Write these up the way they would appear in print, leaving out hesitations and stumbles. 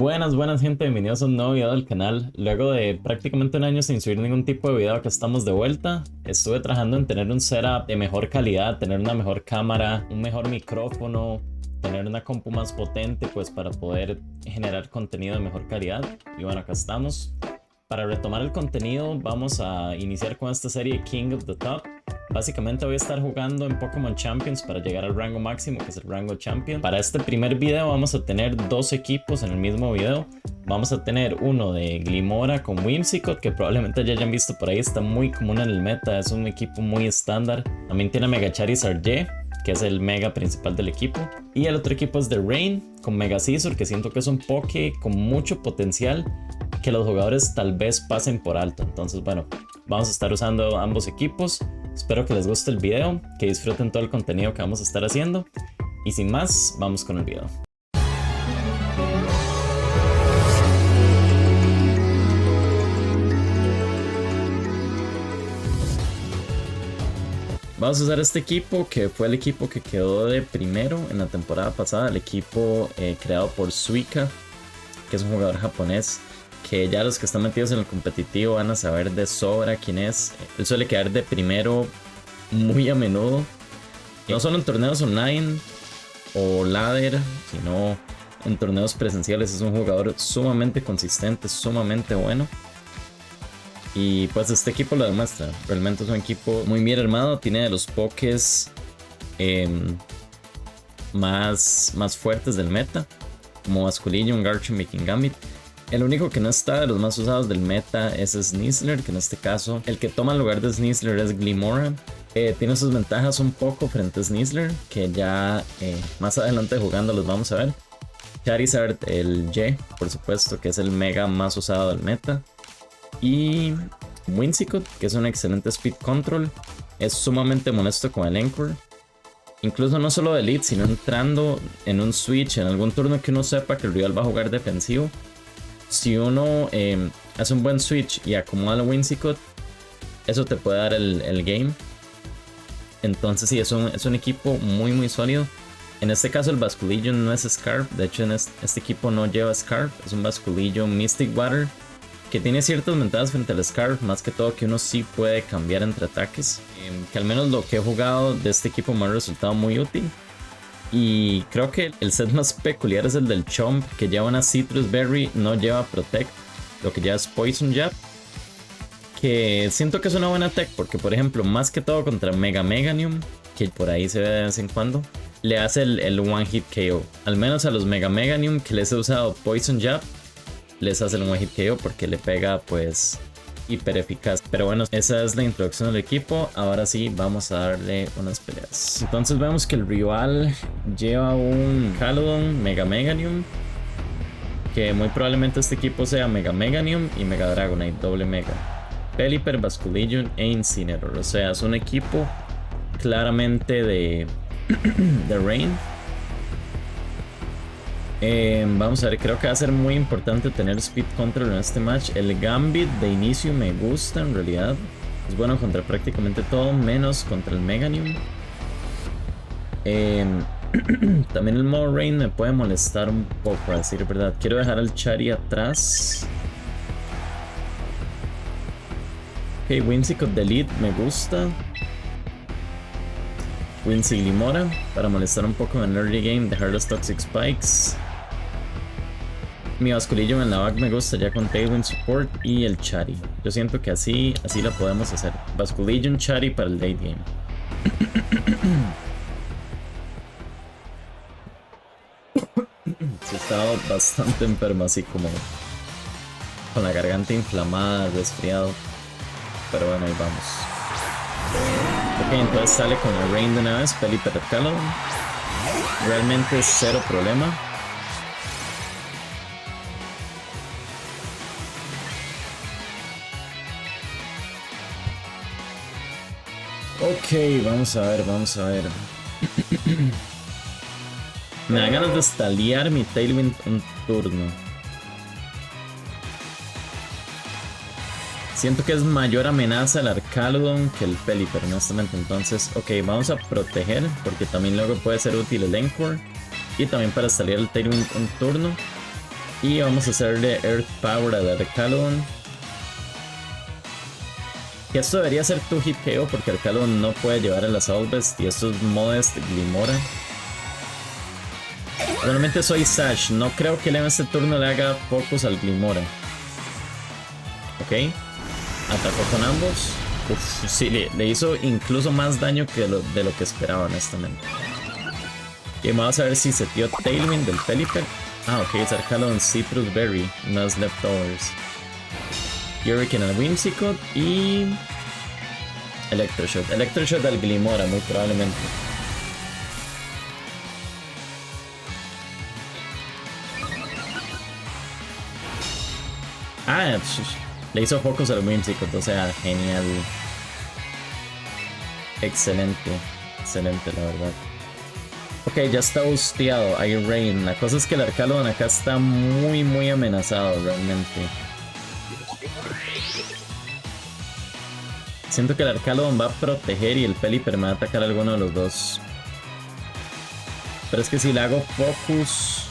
Buenas gente, bienvenidos a un nuevo video del canal. Luego de prácticamente un año sin subir ningún tipo de video, acá estamos de vuelta. Estuve trabajando en tener un setup de mejor calidad, tener una mejor cámara, un mejor micrófono, tener una compu más potente pues para poder generar contenido de mejor calidad. Y bueno, acá estamos. Para retomar el contenido vamos a iniciar con esta serie King of the Top. Básicamente voy a estar jugando en Pokémon Champions para llegar al rango máximo, que es el rango Champion. Para este primer video vamos a tener dos equipos en el mismo video. Vamos a tener uno de Glimmora con Whimsicott, que probablemente ya hayan visto por ahí, está muy común en el meta, es un equipo muy estándar. También tiene Mega Charizard Y, que es el mega principal del equipo. Y el otro equipo es de Rain con Mega Scizor, que siento que es un Poké con mucho potencial que los jugadores tal vez pasen por alto. Entonces bueno, vamos a estar usando ambos equipos. Espero que les guste el video, que disfruten todo el contenido que vamos a estar haciendo. Y sin más, vamos con el video. Vamos a usar este equipo, que fue el equipo que quedó de primero en la temporada pasada. El equipo creado por Suika, que es un jugador japonés, que ya los que están metidos en el competitivo van a saber de sobra quién es. Él suele quedar de primero muy a menudo, no solo en torneos online o ladder, sino en torneos presenciales. Es un jugador sumamente consistente, sumamente bueno. Y pues este equipo lo demuestra. Realmente es un equipo muy bien armado. Tiene de los pokés más fuertes del meta, como Basculegion, Garchomp y Kingambit. El único que no está de los más usados del meta es Sneasler, que en este caso el que toma el lugar de Sneasler es Glimmora. Tiene sus ventajas un poco frente a Sneasler, que ya más adelante jugando los vamos a ver. Charizard, el Y, por supuesto, que es el mega más usado del meta. Y Whimsicott, que es un excelente speed control. Es sumamente molesto con el Encore. Incluso no solo de lead, sino entrando en un switch, en algún turno que uno sepa que el rival va a jugar defensivo. Si uno hace un buen switch y acomoda el Whimsicott, eso te puede dar el game. Entonces sí, es un equipo muy sólido. En este caso el Basculegion no es Scarf. De hecho en este equipo no lleva Scarf. Es un Basculegion Mystic Water, que tiene ciertas ventajas frente al Scarf. Más que todo que uno sí puede cambiar entre ataques. Que al menos lo que he jugado de este equipo me ha resultado muy útil. Y creo que el set más peculiar es el del Chomp, que lleva una Citrus Berry, no lleva Protect, lo que lleva es Poison Jab, que siento que es una buena tech, porque por ejemplo, más que todo contra Mega Meganium, que por ahí se ve de vez en cuando, le hace el One Hit KO. Al menos a los Mega Meganium que les he usado Poison Jab, les hace el One Hit KO porque le pega pues hiper eficaz. Pero bueno, esa es la introducción del equipo. Ahora sí, vamos a darle unas peleas. Entonces vemos que el rival lleva un Calodon Mega Meganium, que muy probablemente este equipo sea Mega Meganium y Mega Dragonite doble Mega, Pelipper, Basculegion e Incineroar. O sea, es un equipo claramente de Rain. Vamos a ver, creo que va a ser muy importante tener speed control en este match. El Gambit de inicio me gusta en realidad. Es bueno contra prácticamente todo, menos contra el Meganium. También el modo Rain me puede molestar un poco, a decir verdad. Quiero dejar al Chari atrás. Ok, Whimsicott de lead me gusta. Glimmora para molestar un poco en el early game, dejar los Toxic Spikes. Mi Basculegion en la back me gusta ya con Tailwind Support y el Chari. Yo siento que así la podemos hacer. Basculegion, Chari para el late game. Sí, he estado bastante enfermo, así como con la garganta inflamada, resfriado. Pero bueno, ahí vamos. Ok, entonces sale con el Rain de una vez, Pelipper Calodon. Realmente cero problema. Ok, vamos a ver. Me da ganas de stalear mi Tailwind un turno. Siento que es mayor amenaza el Arcaludon que el Pelipper, honestamente. Entonces, ok, vamos a proteger, porque también luego puede ser útil el Encore. Y también para salir el Tailwind un turno. Y vamos a hacerle Earth Power al Arcalon. Que esto debería ser 2-hit KO porque Arcalon no puede llevar el Assault Vest y esto es Modest Glimora. Realmente soy Sash, no creo que en este turno le haga focus al Glimora. Ok, atacó con ambos. Uf, sí, le hizo incluso más daño que de lo que esperaba, honestamente. Y vamos a ver si se dio Tailwind del Pelipper. Ah, ok, es Arcalon Citrus Berry, no es Leftovers. Hurricane al Whimsicott y Electroshot. Electroshot al Glimora, muy probablemente. Ah, le hizo focus al Whimsicott, o sea, genial. Excelente, excelente la verdad. Ok, ya está busteado, hay Rain. La cosa es que el Arcalon acá está muy amenazado realmente. Siento que el Arcalon va a proteger y el Pelipper me va a atacar a alguno de los dos. Pero es que si le hago focus...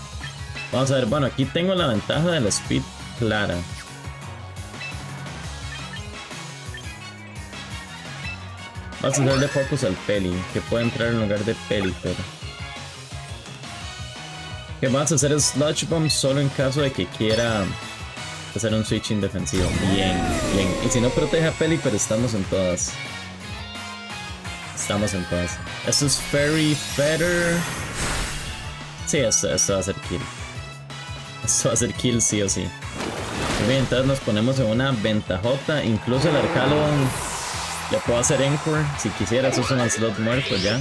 Vamos a ver, bueno, aquí tengo la ventaja del speed clara. Vamos a hacerle focus al Peli, que puede entrar en lugar de Pelipper. Que vamos a hacer Sludge Bomb solo en caso de que quiera hacer un switch indefensivo. Bien. Y si no protege a Pelipper, estamos en todas. Estamos en todas. Esto es Fairy Feather. Sí, esto va a ser kill. Esto va a ser kill sí o sí. Muy bien, entonces nos ponemos en una ventajota. Incluso el Arcalon le puedo hacer Encore si quisiera. Eso es un slot muerto ya.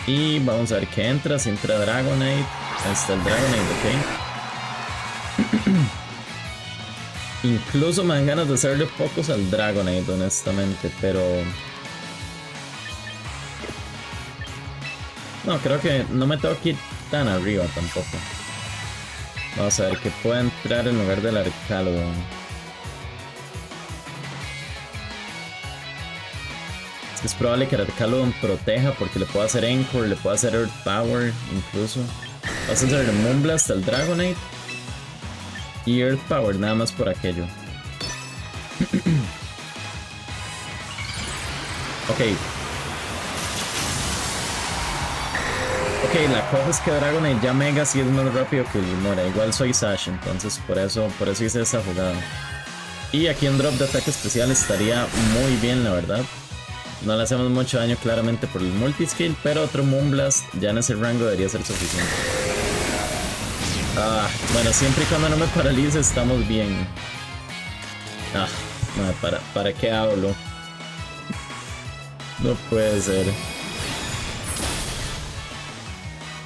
Y vamos a ver qué entra. Si entra Dragonite. Ahí está el Dragonite, ok. Incluso me dan ganas de hacerle focus al Dragonite, honestamente, pero... No, creo que no me tengo que ir tan arriba tampoco. Vamos a ver qué puede entrar en lugar del Arcalon. Es probable que el Arcalon proteja porque le puedo hacer Encore, le puedo hacer Earth Power incluso. Vamos a hacerle Moonblast al Dragonite. Y Earth Power, nada más por aquello. Ok. Ok, la cosa es que Dragonite ya Mega sí es más rápido que Glimora. Igual soy Sash, entonces por eso hice esa jugada. Y aquí un drop de ataque especial estaría muy bien, la verdad. No le hacemos mucho daño claramente por el multiskill, pero otro Moonblast ya en ese rango debería ser suficiente. Ah, bueno, siempre y cuando no me paralice estamos bien. Ah, no, ¿para qué hablo? No puede ser.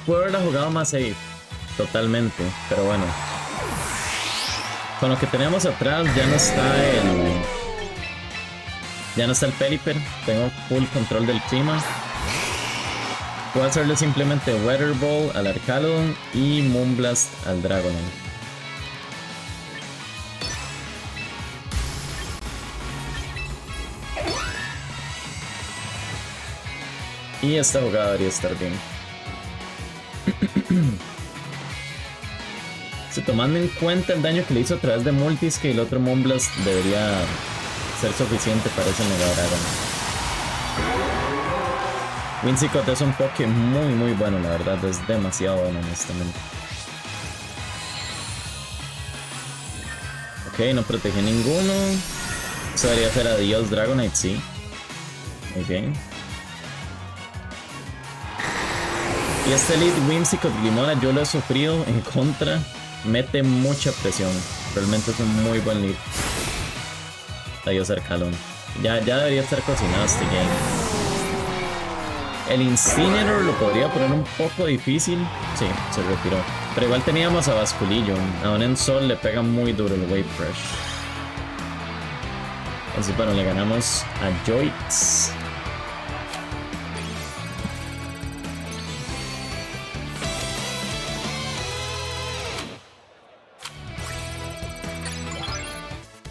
Puedo haberla jugado más safe, totalmente, pero bueno. Con lo que tenemos atrás ya no está el Pelipper, tengo full control del clima. Puedo hacerle simplemente Weather Ball al Arcalon y Moonblast al Dragonite. Y esta jugada debería estar bien. Si tomando en cuenta el daño que le hizo a través de Multiscale, el otro Moonblast debería ser suficiente para ese Mega Dragon. Whimsicott es un Poké muy bueno, la verdad, es demasiado bueno, honestamente. Ok, no protege ninguno. Eso debería ser adiós Dragonite, sí. Muy bien. Y este lead Whimsicott Glimora yo lo he sufrido en contra. Mete mucha presión. Realmente es un muy buen lead. Adiós Arcalon. Ya debería estar cocinado este game. El Incineroar lo podría poner un poco difícil. Sí, se retiró. Pero igual teníamos a Basculillo. Aún en Sol le pega muy duro el Wave Fresh. Entonces bueno, le ganamos a Joyx.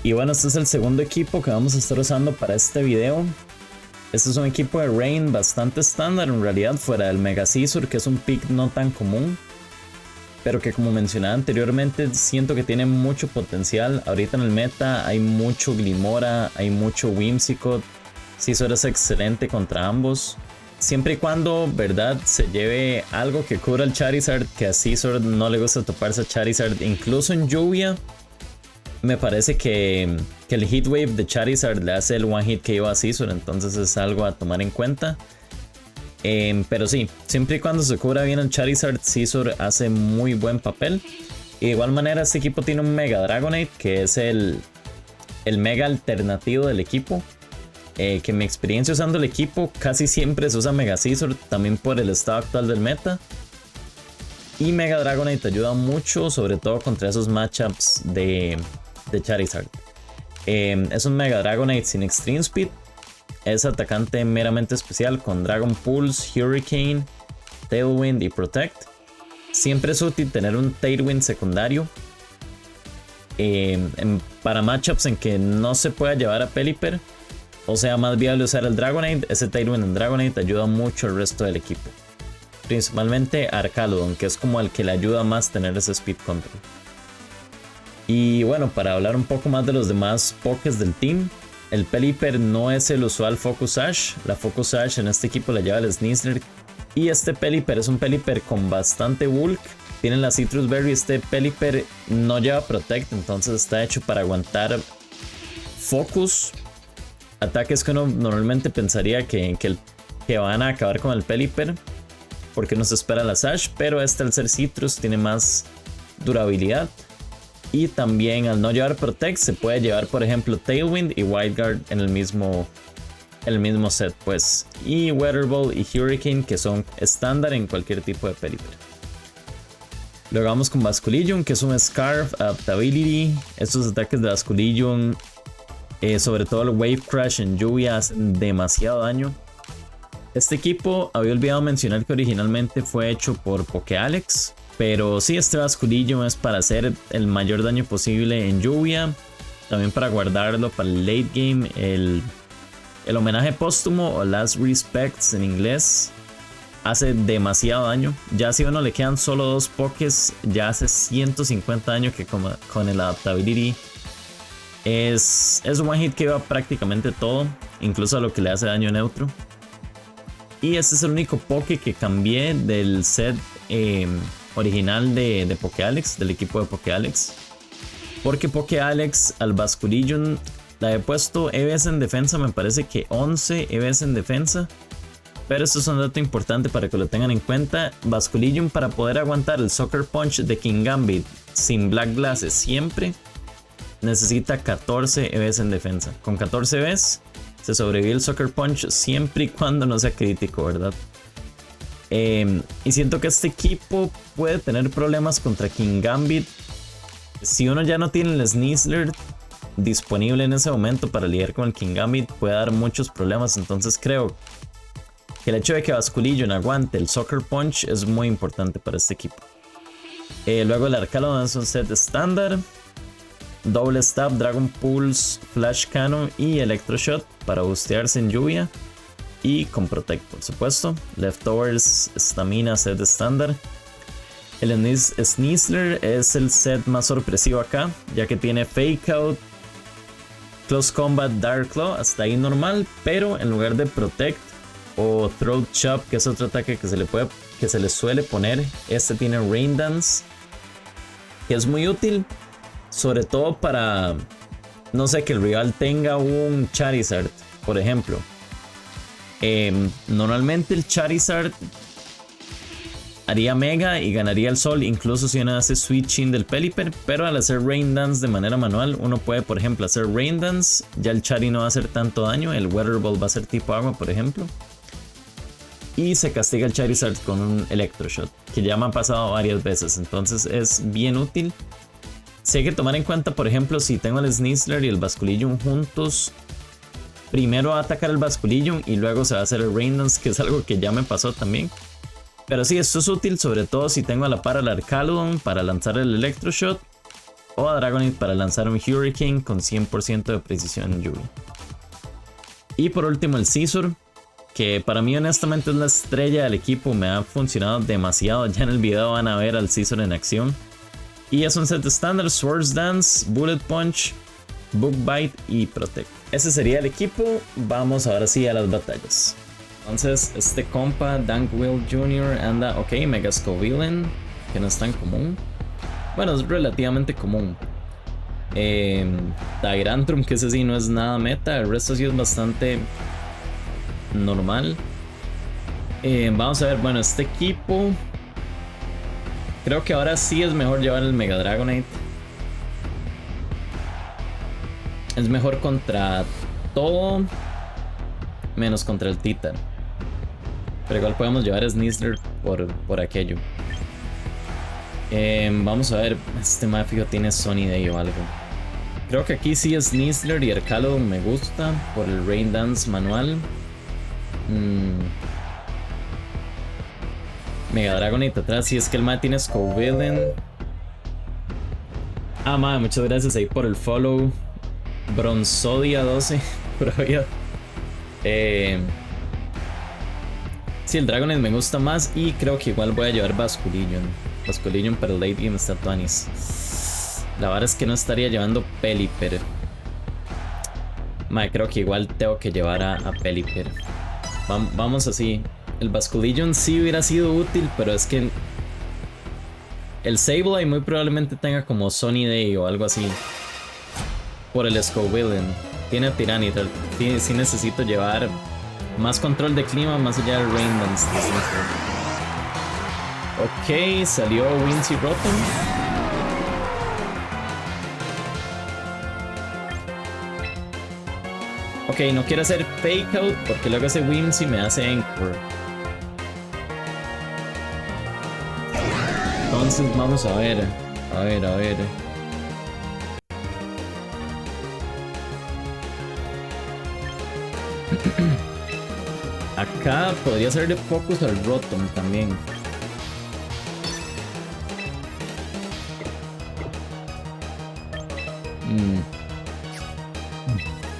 Y bueno, este es el segundo equipo que vamos a estar usando para este video. Este es un equipo de Rain bastante estándar en realidad, fuera del Mega Scizor, que es un pick no tan común. pero que como mencionaba anteriormente siento que tiene mucho potencial. Ahorita en el meta hay mucho Glimmora, hay mucho Whimsicott. Scizor es excelente contra ambos. Siempre y cuando, verdad, se lleve algo que cubra al Charizard, que a Scizor no le gusta toparse a Charizard. Incluso en lluvia, me parece que el Heatwave de Charizard le hace el one hit KO a Scizor, entonces es algo a tomar en cuenta. Pero sí, siempre y cuando se cubra bien el Charizard, Scizor hace muy buen papel. Y de igual manera, este equipo tiene un Mega Dragonite, que es el mega alternativo del equipo. Que en mi experiencia usando el equipo casi siempre se usa Mega Scizor, también por el estado actual del meta. Y Mega Dragonite ayuda mucho, sobre todo contra esos matchups de Charizard. Es un Mega Dragonite sin Extreme Speed. Es atacante meramente especial con Dragon Pulse, Hurricane, Tailwind y Protect. Siempre es útil tener un Tailwind secundario. Para matchups en que no se pueda llevar a Pelipper, o sea más viable usar el Dragonite, ese Tailwind en Dragonite ayuda mucho al resto del equipo. Principalmente a Arcaludon, que es como el que le ayuda más tener ese Speed Control. Y bueno, para hablar un poco más de los demás Pokés del team, el Pelipper no es el usual Focus Sash. La Focus Sash en este equipo la lleva el Sneasler. Y este Pelipper es un Pelipper con bastante bulk. Tiene la Citrus Berry. Este Pelipper no lleva Protect, entonces está hecho para aguantar Focus. Ataques que uno normalmente pensaría que van a acabar con el Pelipper, porque no se espera la Sash, pero este al ser Citrus tiene más durabilidad. Y también al no llevar Protect se puede llevar por ejemplo Tailwind y Wild Guard en el mismo set pues. Y Weather Ball y Hurricane, que son estándar en cualquier tipo de Pelipper. Luego vamos con Basculegion, que es un Scarf Adaptability. Estos ataques de Basculegion, sobre todo el Wave Crash en lluvia, hacen demasiado daño. Este equipo, había olvidado mencionar que originalmente fue hecho por Pokéalex. Pero sí, este Basculegion es para hacer el mayor daño posible en lluvia. También para guardarlo para el late game. El homenaje póstumo o Last Respects en inglés hace demasiado daño. Ya si a uno le quedan solo 2 Pokés, ya hace 150 daño, que con el Adaptability es un one hit que va prácticamente todo, incluso a lo que le hace daño neutro. Y este es el único Poké que cambié del set original de Pokéalex, del equipo de Pokéalex. Porque Pokéalex al Basculegion la he puesto EVs en defensa, me parece que 11 EVs en defensa. Pero esto es un dato importante para que lo tengan en cuenta. Basculegion, para poder aguantar el Sucker Punch de Kingambit sin Black Glasses siempre, necesita 14 EVs en defensa. Con 14 EVs se sobrevive el Sucker Punch siempre y cuando no sea crítico, ¿verdad? Y siento que este equipo puede tener problemas contra Kingambit. Si uno ya no tiene el Sneasler disponible en ese momento para lidiar con el Kingambit, puede dar muchos problemas. Entonces creo que el hecho de que Basculegion aguante el Sucker Punch es muy importante para este equipo. Luego el Arcaludon es un set estándar. Double Stab, Dragon Pulse, Flash Cannon y Electroshot para bustearse en lluvia. Y con Protect, por supuesto. Leftovers, Stamina, set estándar. El Sneasler es el set más sorpresivo acá, ya que tiene Fake Out, Close Combat, Dark Claw, hasta ahí normal. Pero en lugar de Protect o Throat Chop, que es otro ataque que se le suele poner, este tiene Rain Dance, que es muy útil, sobre todo para, no sé, que el rival tenga un Charizard, por ejemplo. Normalmente el Charizard haría Mega y ganaría el Sol, incluso si uno hace Switching del Pelipper. Pero al hacer Rain Dance de manera manual, uno puede, por ejemplo, hacer Rain Dance. Ya el Chari no va a hacer tanto daño. El Weather Ball va a ser tipo agua, por ejemplo. Y se castiga el Charizard con un Electroshot, que ya me ha pasado varias veces. Entonces es bien útil. Si hay que tomar en cuenta, por ejemplo, si tengo el Sneasler y el Basculegion juntos, primero va a atacar el Basculegion y luego se va a hacer el Rain Dance, que es algo que ya me pasó también. Pero sí, esto es útil sobre todo si tengo a la par al Arcaludon para lanzar el Electroshot, o a Dragonite para lanzar un Hurricane con 100% de precisión en lluvia. Y por último el Scizor. que para mí honestamente es la estrella del equipo. Me ha funcionado demasiado. Ya en el video van a ver al Scizor en acción. Y es un set estándar: Swords Dance, Bullet Punch, Bug Bite y Protect. Ese sería el equipo. Vamos ahora sí a las batallas. Entonces este compa, Dank Will Jr. anda, ok, Mega Scovillain, que no es tan común. Bueno, es relativamente común. Tyrantrum, que ese sí no es nada meta. El resto sí es bastante normal. Vamos a ver, bueno, este equipo creo que ahora sí es mejor llevar el Mega Dragonite. Es mejor contra todo menos contra el Titan. Pero igual podemos llevar a Sneasler por aquello. Vamos a ver, este Máfico tiene Sunny Day o algo. Creo que aquí sí es Sneasler y Arcalodon me gusta por el Rain Dance manual. Mega Dragonite atrás, si es que el ma tiene Scovillain. Ah, ma, muchas gracias ahí por el follow. Bronzodia 12, bro. Sí, el Dragonite me gusta más y creo que igual voy a llevar Basculion. Basculion para el late game está Tuanis. La verdad es que no estaría llevando Pelipper. Madre, creo que igual tengo que llevar a Pelipper. Vamos así. El Basculion sí hubiera sido útil, pero es que el Sableye muy probablemente tenga como Sunny Day o algo así. Por el Scovillain. Tiene Tyranitar. Sí necesito llevar más control de clima más allá del Rain Dance. Ok, salió Whimsy Rotom. Ok, no quiero hacer Fake Out porque luego ese Whimsy me hace Anchor. Entonces vamos a ver. A ver. Acá podría hacerle focus al Rotom también.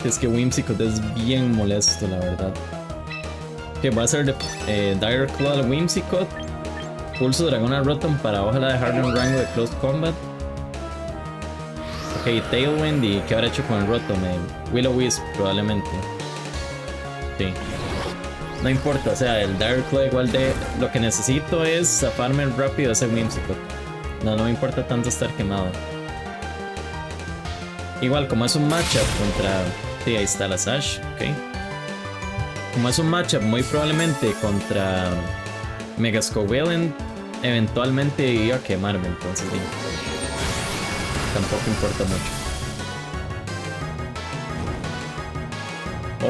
Es que Whimsicott es bien molesto, la verdad. Ok, voy a hacerle Dire Claw al Whimsicott. Pulso Dragón al Rotom para ojalá dejarle un rango de Close Combat. Ok, Tailwind. ¿Y qué habrá hecho con el Rotom? Will-O-Wisp probablemente. Sí. No importa, o sea, el Dire Claw igual de... Lo que necesito es zafarme rápido ese Whimsicott. No me importa tanto estar quemado. Igual, como es un matchup contra... Sí, ahí está la Sash, ok. Como es un matchup muy probablemente contra Mega Scovillain, eventualmente iba a quemarme, entonces sí. Tampoco importa mucho.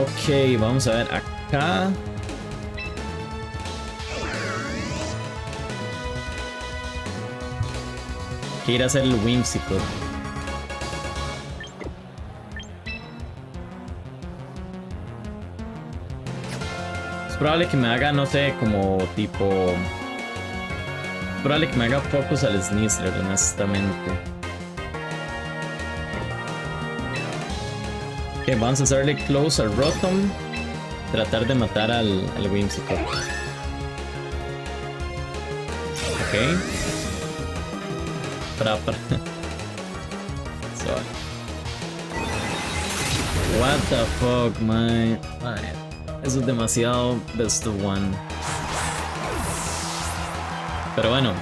Ok, vamos a ver acá. Quiero ir a hacer el Whimsicott. Es probable que me haga, no sé, como tipo... Es probable que me haga focus al Sneasler, honestamente. Ok, vamos a hacerle close al Rotom. Tratar de matar al Whimsicott. Ok. Para. So. What the fuck, man. Eso es demasiado best of one. Pero bueno,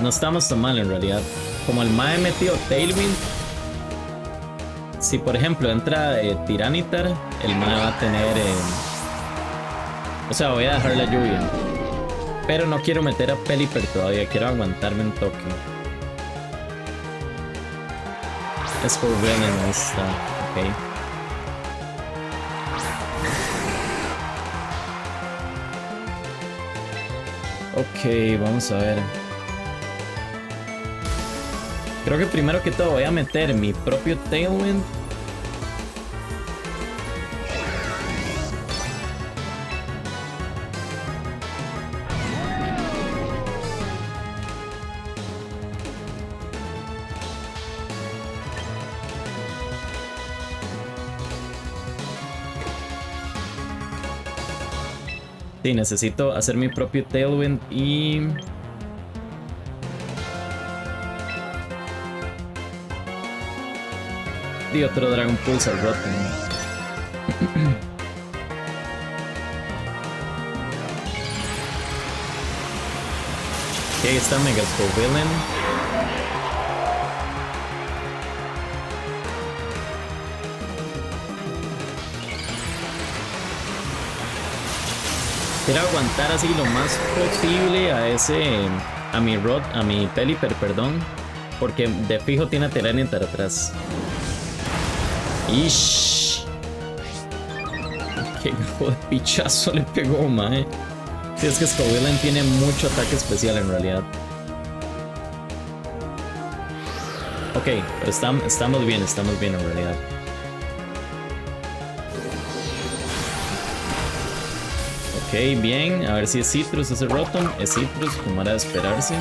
no estamos tan mal en realidad. Como el Mae metió Tailwind, si por ejemplo entra Tyranitar, el Mae va a tener... o sea, voy a dejar la lluvia. Pero no quiero meter a Pelipper todavía, quiero aguantarme un toque. Scovillain está, ok. Ok, vamos a ver. Creo que primero que todo voy a meter mi propio Tailwind. Sí, necesito hacer mi propio Tailwind y... Y otro Dragon Pulse al Rotten. Ok, está Mega Villain. Quiero aguantar así lo más posible a ese... A mi Pelipper, perdón. Porque de fijo tiene a Tyranitar atrás. Ish. Qué hijo de pichazo le pegó, mae. Si es que Scovillain tiene mucho ataque especial en realidad. Ok, pero estamos bien en realidad. Ok, bien. A ver si es Citrus ese Rotom. Es Citrus, como era de esperarse.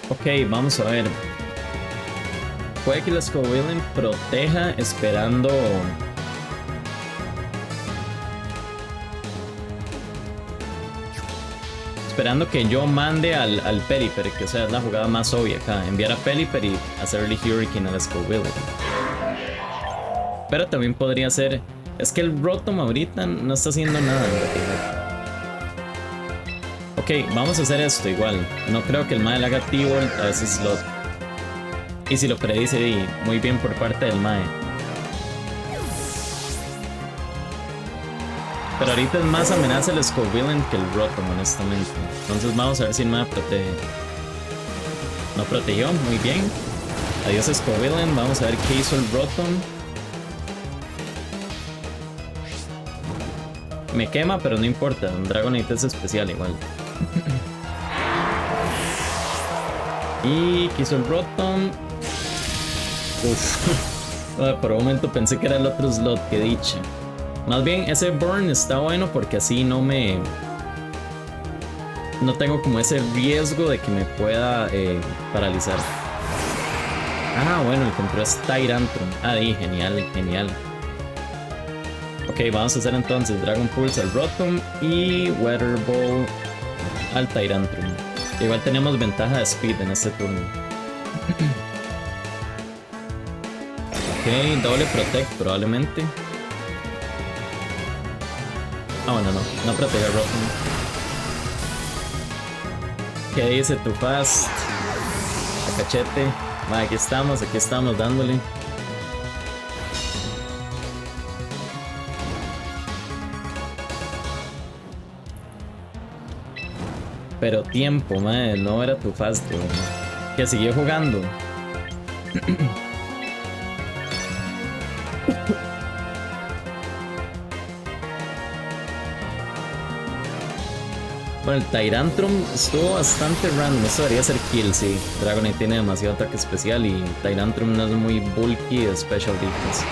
Ok, vamos a ver. Puede que la Scovillain proteja esperando... Esperando que yo mande al Pelipper, que sea la jugada más obvia acá. Enviar a Pelipper y hacerle Hurricane a la Scovillain. Pero también podría ser... Es que el Rotom ahorita no está haciendo nada en realidad. Ok, vamos a hacer esto igual. No creo que el Mae le haga T-Volt a ese slot. Y si lo predice, muy bien por parte del Mae. Pero ahorita es más amenaza el Scovillain que el Rotom, honestamente. Entonces vamos a ver si el Mae protege. No protegió, muy bien. Adiós Scovillain, vamos a ver qué hizo el Rotom. Me quema, pero no importa. Un Dragonite es especial igual. Y quiso el Rotom. Uff. Por un momento pensé que era el otro slot, que dicha. Más bien ese Burn está bueno porque así no tengo como ese riesgo de que me pueda paralizar. Ah, bueno, el que entró es Tyrantrum. Ah, genial, genial. Ok, vamos a hacer entonces Dragon Pulse al Rotom y Weather Ball al Tyrantrum. Igual tenemos ventaja de Speed en este turno. Ok, doble Protect probablemente. Ah, bueno, no protege al Rotom. ¿Qué dice tu Fast? A cachete. Vale, aquí estamos dándole. Pero tiempo, madre, no era tu fast, bro. Que siguió jugando. Bueno, el Tyrantrum estuvo bastante random. Esto debería ser kill, sí. Dragonite tiene demasiado ataque especial y Tyrantrum no es muy bulky de special defense.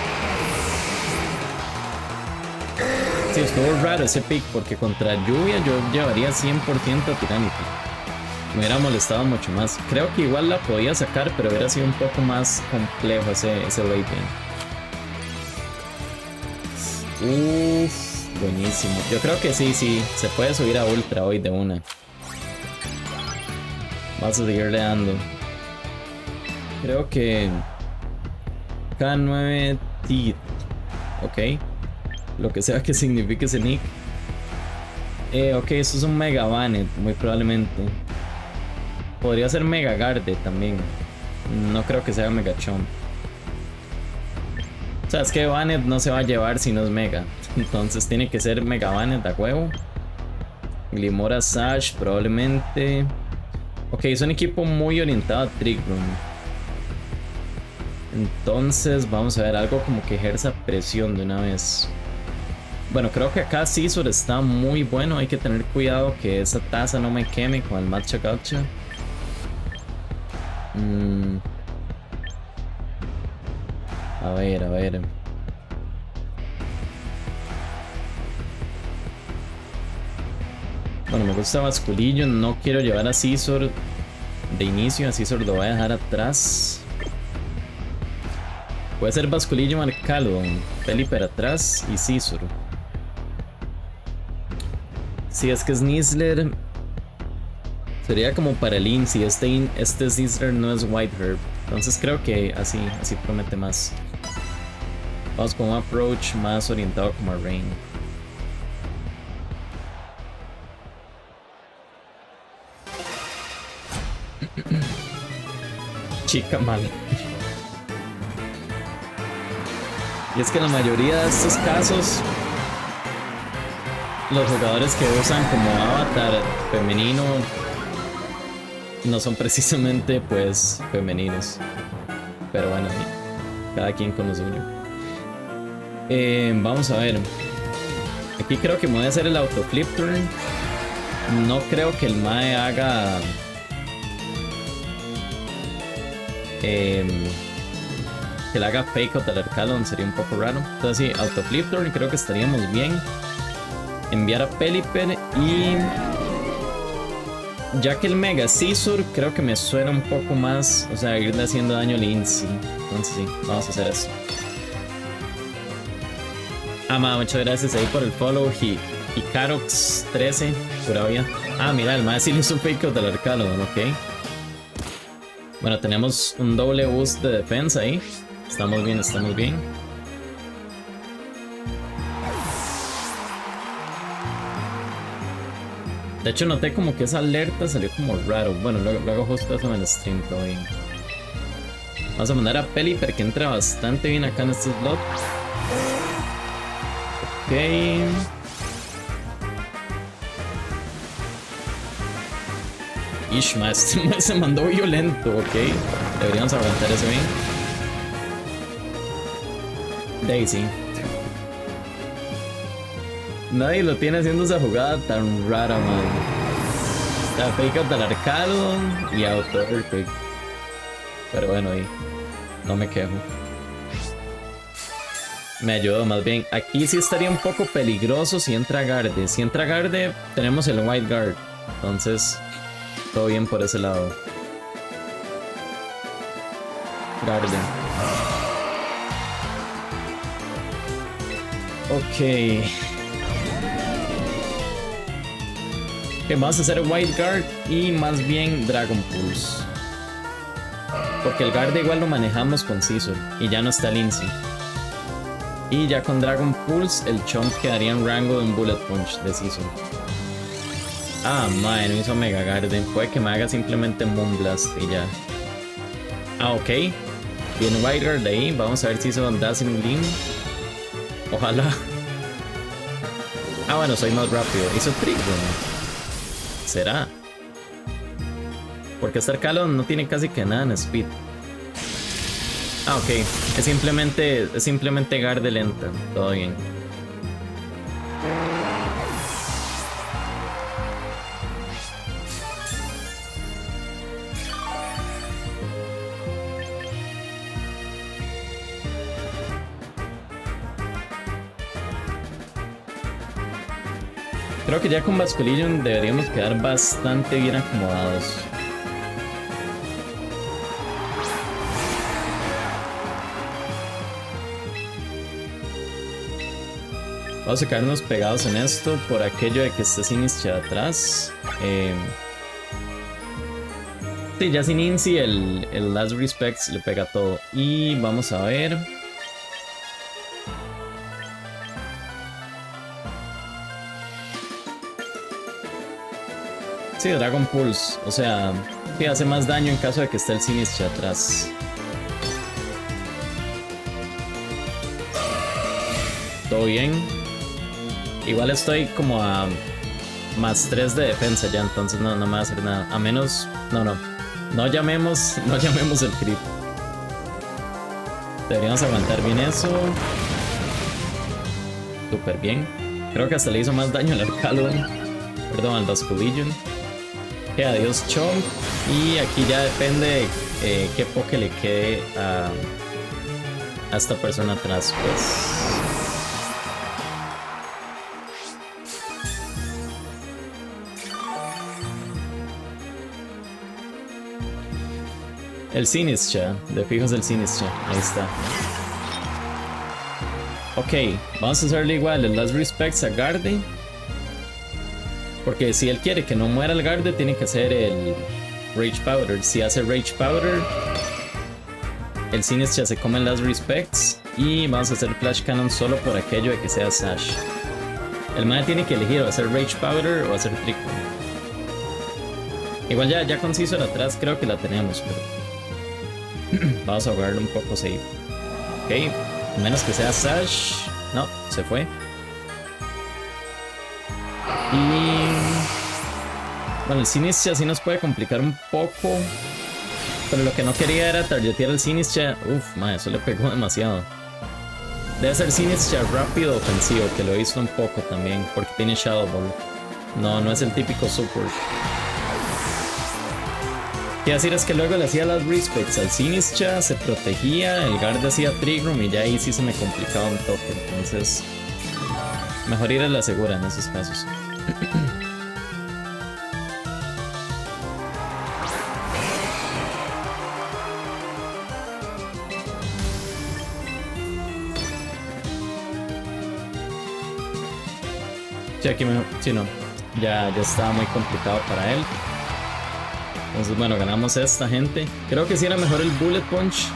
Sí, estuvo raro ese pick porque contra lluvia yo llevaría 100% a Tyranitar. Me hubiera molestado mucho más. Creo que igual la podía sacar, pero hubiera sido un poco más complejo ese late game. Uff, buenísimo. Yo creo que sí, se puede subir a Ultra hoy de una. Vamos a seguirle dando. Creo que... K9 Teeth. Ok. Lo que sea que signifique ese nick. Ok, eso es un Mega Banet, muy probablemente. Podría ser Mega Garde también. No creo que sea Mega Chomp. O sea, es que Banet no se va a llevar si no es Mega. Entonces tiene que ser Mega Banet a huevo. Glimora Sash probablemente. Ok, es un equipo muy orientado a Trick Room. Entonces vamos a ver algo como que ejerza presión de una vez. Bueno, creo que acá Scizor está muy bueno. Hay que tener cuidado que esa taza no me queme con el Matcha Gacha. A ver. Bueno, me gusta Basculillo. No quiero llevar a Scizor. de inicio, así se lo voy a dejar atrás. Puede ser Basculillo Marcalon, Pelipper atrás y Scizor. Si es que Sneasler sería como para el Inci, este Sneasler no es Whiteherb. Entonces creo que así promete más. Vamos con un approach más orientado como a Rain. Chica mala. Y es que en la mayoría de estos casos, los jugadores que usan como avatar femenino no son precisamente pues femeninos. Pero bueno, cada quien con lo suyo. Vamos a ver. Aquí creo que me voy a hacer el auto flip turn. No creo que el Mae haga que le haga fake out al Arcalon, sería un poco raro. Entonces sí, auto flip turn, creo que estaríamos bien. Enviar a Pelipper y ya que el Mega Scizor creo que me suena un poco más, o sea, irle haciendo daño al Inci. Entonces sí, vamos a hacer eso. Muchas gracias ahí por el follow. Y Carox13, pura vida. Mira, el Mae sí le hizo un fake out al Arcalon, ok. Bueno, tenemos un doble boost de defensa ahí. Estamos bien, estamos bien. De hecho noté como que esa alerta salió como raro. Bueno, luego justo eso en el stream, todo bien. Vamos a mandar a Pelipper, que entra bastante bien acá en este slot. Ok. Ishma, este se mandó violento, ok. Deberíamos aguantar eso bien. Daisy. Nadie lo tiene haciendo esa jugada tan rara, man. La fake out del Arcalon y auto Earthquake. Pero bueno, ahí no me quejo. Me ayudó más bien. Aquí sí estaría un poco peligroso si entra Garde. Si entra Garde, tenemos el White Guard. Entonces, todo bien por ese lado. Garde. Ok. Que vamos a hacer White Guard y más bien Dragon Pulse. Porque el Guard igual lo manejamos con Scizor y ya no está el Inci. Y ya con Dragon Pulse el Chomp quedaría en rango de un Bullet Punch de Scizor. Mae, no hizo Mega Garden. Puede que me haga simplemente Moonblast y ya. Ok. Bien White Guard de ahí. Vamos a ver si hizo Dazzling Gleam. Ojalá. Bueno, soy más rápido. Hizo Trick Room. ¿Será? Porque este Arcalon no tiene casi que nada en speed. Ok. Es simplemente Garde lenta. Todo bien. Creo que ya con Basculillion deberíamos quedar bastante bien acomodados. Vamos a quedarnos pegados en esto por aquello de que esté sin Inci atrás. Sí, ya sin Inci el Last Respects le pega todo. Y vamos a ver. Sí, Dragon Pulse, o sea, sí hace más daño en caso de que esté el Sinistcha atrás. Todo bien. Igual estoy como a más 3 de defensa ya, entonces no me va a hacer nada. A menos, no llamemos el crit. Deberíamos aguantar bien eso. Súper bien. Creo que hasta le hizo más daño al Arcalon. Perdón, al Basculillion. Adiós Chomp. Y aquí ya depende qué poke le quede a esta persona atrás, pues. El Sinistcha, de fijos el Sinistcha, ahí está. Ok, vamos a hacerle igual el Last Respects a Garde. Porque si él quiere que no muera el Garde, tiene que hacer el Rage Powder. Si hace Rage Powder, el Sinistcha se come el Last Respects. Y vamos a hacer Flash Cannon solo por aquello de que sea Sash. El mae tiene que elegir o hacer Rage Powder o hacer Trick. Igual ya con Scizor atrás creo que la tenemos, pero vamos a jugarlo un poco safe. Ok, a menos que sea Sash. No, se fue. Y bueno, el Sinistcha sí nos puede complicar un poco. Pero lo que no quería era targetear al Sinistcha. Uf, mae, eso le pegó demasiado. Debe ser Sinistcha rápido ofensivo, que lo hizo un poco también, porque tiene Shadow Ball. No es el típico support. Quiero decir es que luego le hacía las respects al Sinistcha, se protegía, el guard hacía Trick Room y ya ahí sí se me complicaba un toque. Entonces, mejor ir a la segura en esos casos. Sí, aquí mejor. Sí, no. Ya estaba muy complicado para él. Entonces, bueno, ganamos esta, gente. Creo que sí era mejor el Bullet Punch.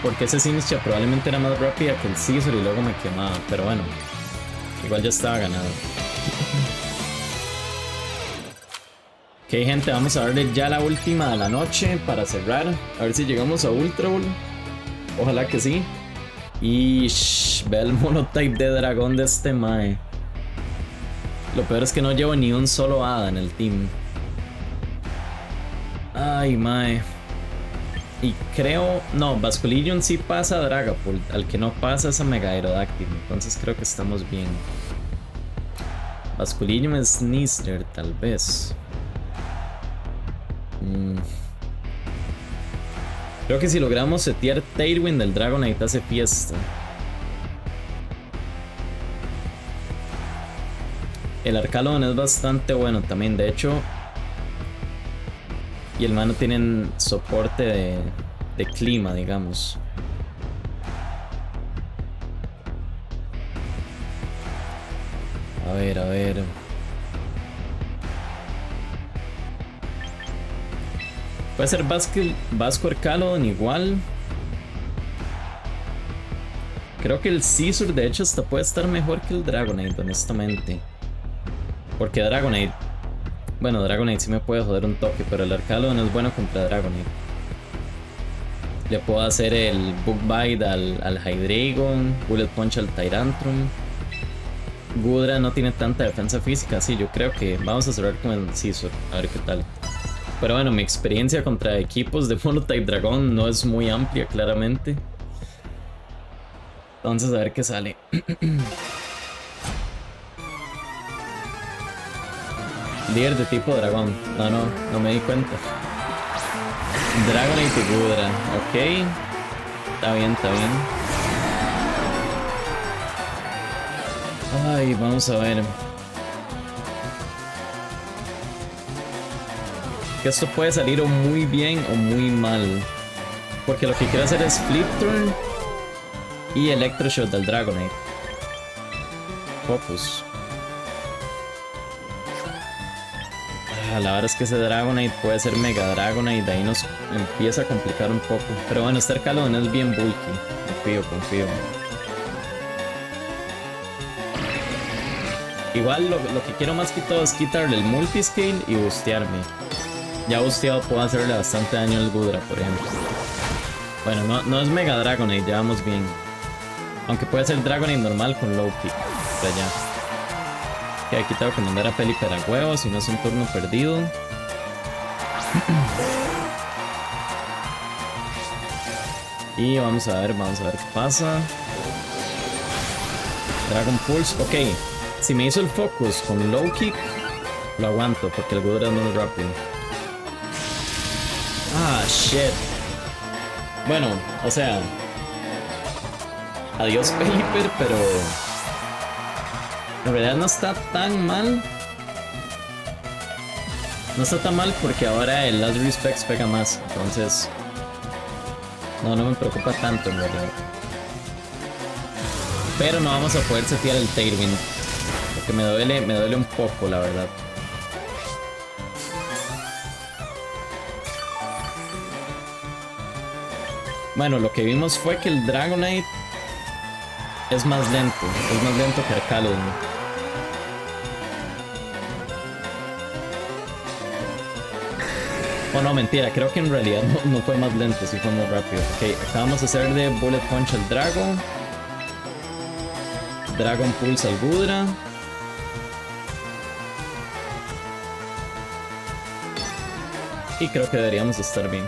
Porque ese Sinistcha probablemente era más rápida que el Scizor y luego me quemaba. Pero bueno, igual ya estaba ganado. Ok, gente, vamos a darle ya la última de la noche para cerrar. A ver si llegamos a Ultra Ball. Ojalá que sí. Y ve el monotype de dragón de este mae. Lo peor es que no llevo ni un solo hada en el team. Ay, mae. Y creo... No, Basculegion sí pasa a Dragapult. Al que no pasa es a Mega Aerodactyl. Entonces creo que estamos bien. Basculegion es Sneasler, tal vez. Creo que si logramos setear Tailwind, el Dragonite hace fiesta. El Arcalon es bastante bueno también, de hecho. Y el mano tienen soporte de clima, digamos. A ver. Puede ser Vasco Arcalon igual. Creo que el Scizor de hecho hasta puede estar mejor que el Dragonite, honestamente. Porque Dragonite... Bueno, Dragonite sí me puede joder un toque, pero el Arcalon es bueno contra Dragonite. Le puedo hacer el Bug Bite al Hydreigon, Bullet Punch al Tyrantrum. Gudra no tiene tanta defensa física, sí, yo creo que vamos a cerrar con el Scizor, a ver qué tal. Pero bueno, mi experiencia contra equipos de Monotype Dragón no es muy amplia, claramente. Entonces, a ver qué sale. Líder de tipo dragón. No me di cuenta. Dragonite y Gudra. Ok. Está bien. Ay, vamos a ver. Que esto puede salir o muy bien o muy mal. Porque lo que quiero hacer es Flip Turn y Electroshot del Dragonite. Focus. La verdad es que ese Dragonite puede ser Mega Dragonite, de ahí nos empieza a complicar un poco. Pero bueno, este Arcalon es bien bulky. Confío. Igual lo que quiero más que todo es quitarle el multiscale y bustearme. Ya busteado puedo hacerle bastante daño al Gudra, por ejemplo. Bueno, no es Mega Dragonite, ya vamos bien. Aunque puede ser Dragonite normal con low kick. Pero ya. Que aquí tengo que mandar a Pelipper a huevos, si no es un turno perdido. Y vamos a ver qué pasa. Dragon Pulse, ok. Si me hizo el focus con low kick, lo aguanto porque el Gudra no es rápido. Ah, shit. Bueno, o sea, adiós Pelipper, pero en realidad no está tan mal. No está tan mal porque ahora el Last Respects pega más. Entonces... no me preocupa tanto en realidad. Pero no vamos a poder setear el Tailwind. Porque me duele un poco, la verdad. Bueno, lo que vimos fue que el Dragonite es más lento que Arcalon. Oh no, mentira, creo que en realidad no fue más lento, sí fue más rápido. Ok, acabamos de hacerle Bullet Punch al Dragon. Dragon Pulse al Gudra. Y creo que deberíamos estar bien.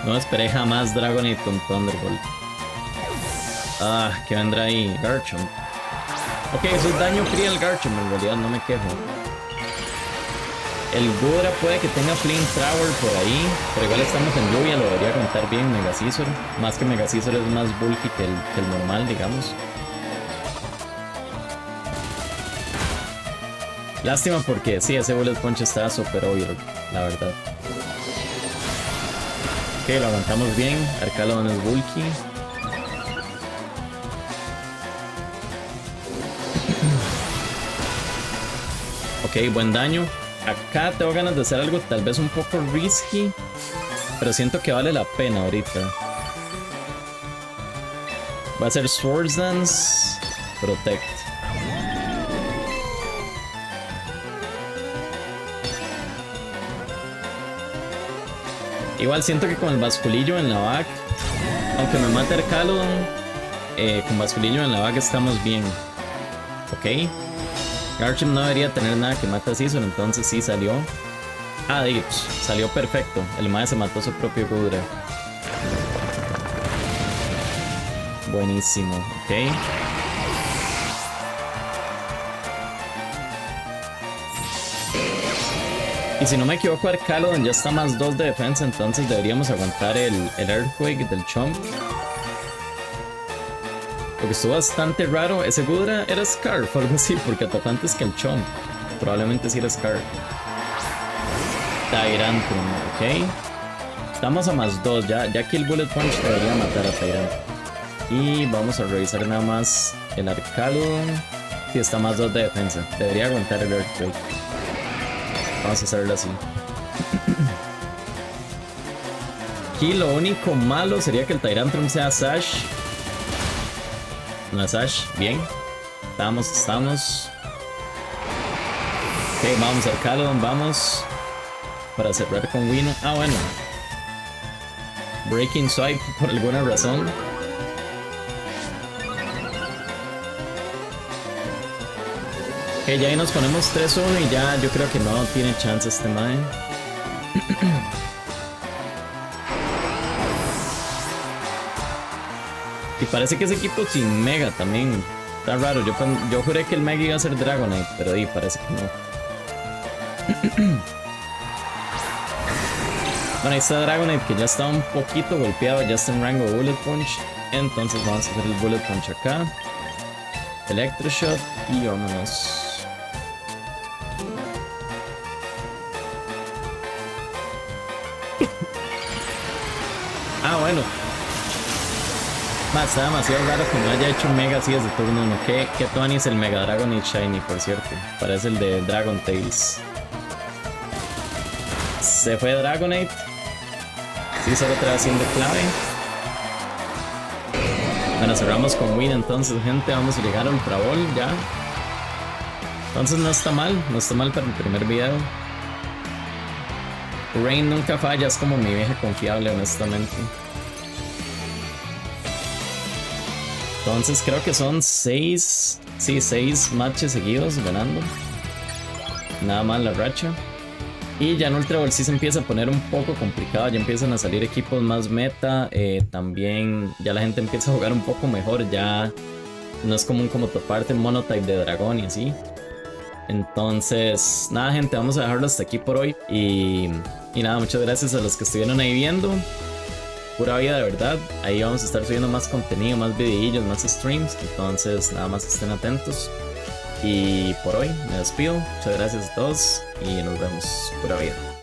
No esperé jamás Dragonite con Thunderbolt. Ah, ¿qué vendrá ahí? Garchomp. Ok, eso es daño free al Garchomp, en realidad no me quejo. El Gudra puede que tenga Flamethrower por ahí, pero igual estamos en lluvia, lo debería contar bien Mega Scizor. Más que Mega Scizor es más bulky que el normal, digamos. Lástima porque sí, ese Bullet Punch está súper obvio, la verdad. Ok, lo aguantamos bien. Arcalon es bulky. Ok, buen daño. Acá tengo ganas de hacer algo tal vez un poco risky, pero siento que vale la pena ahorita. Va a ser Swords Dance Protect. Igual siento que con el basculillo en la back, aunque me mate Arcalon, con basculillo en la back estamos bien. Ok. Garchomp no debería tener nada que mate a Scizor, entonces sí salió. Ah, de hecho, salió perfecto. El mae se mató a su propio Gudra. Buenísimo, ok. Y si no me equivoco, Arcalon ya está más 2 de defensa, entonces deberíamos aguantar el Earthquake del Chomp. Lo que estuvo bastante raro, ese Gudra era Scarf o algo así, porque atacó antes que el Chomp. Probablemente sí era Scarf. Tyrantrum, ok. Estamos a más 2, ya aquí el Bullet Punch debería matar a Tyrantrum. Y vamos a revisar nada más el Arcalon. Sí, está más 2 de defensa, debería aguantar el Earthquake. Vamos a hacerlo así. Aquí lo único malo sería que el Tyrantrum sea Sash. No es Sash, bien. Estamos. Ok, vamos Arcalon, vamos. Para cerrar con Wino. Ah, bueno. Breaking Swipe por alguna razón. Ok, ya ahí nos ponemos 3-1 y ya yo creo que no tiene chance este mae. Y parece que ese equipo sin Mega también. Está raro, yo juré que el Mega iba a ser Dragonite, pero ahí parece que no. Bueno, ahí está Dragonite que ya está un poquito golpeado, ya está en rango de Bullet Punch. Entonces vamos a hacer el Bullet Punch acá. Electroshot y vámonos. Ah, bueno. Está demasiado raro que no haya hecho Mega así desde turno 1. ¿Qué Tuani es el Mega Dragonite Shiny, por cierto? Parece el de Dragon Tales. Se fue Dragonite. Sí, solo trae haciendo clave. Bueno, cerramos con Win entonces, gente. Vamos a llegar al Ultra Ball ya. Entonces no está mal para el primer video. Rain nunca falla, es como mi vieja confiable, honestamente. Entonces creo que son 6 matches seguidos ganando. Nada mal la racha. Y ya en Ultra Ball sí se empieza a poner un poco complicado. Ya empiezan a salir equipos más meta. También ya la gente empieza a jugar un poco mejor. Ya no es común como toparte monotype de dragón y así. Entonces nada, gente, vamos a dejarlo hasta aquí por hoy. Y nada, muchas gracias a los que estuvieron ahí viendo. Pura vida de verdad. Ahí vamos a estar subiendo más contenido, más videillos, más streams. Entonces nada más estén atentos. Y por hoy me despido. Muchas gracias a todos y nos vemos. Pura vida.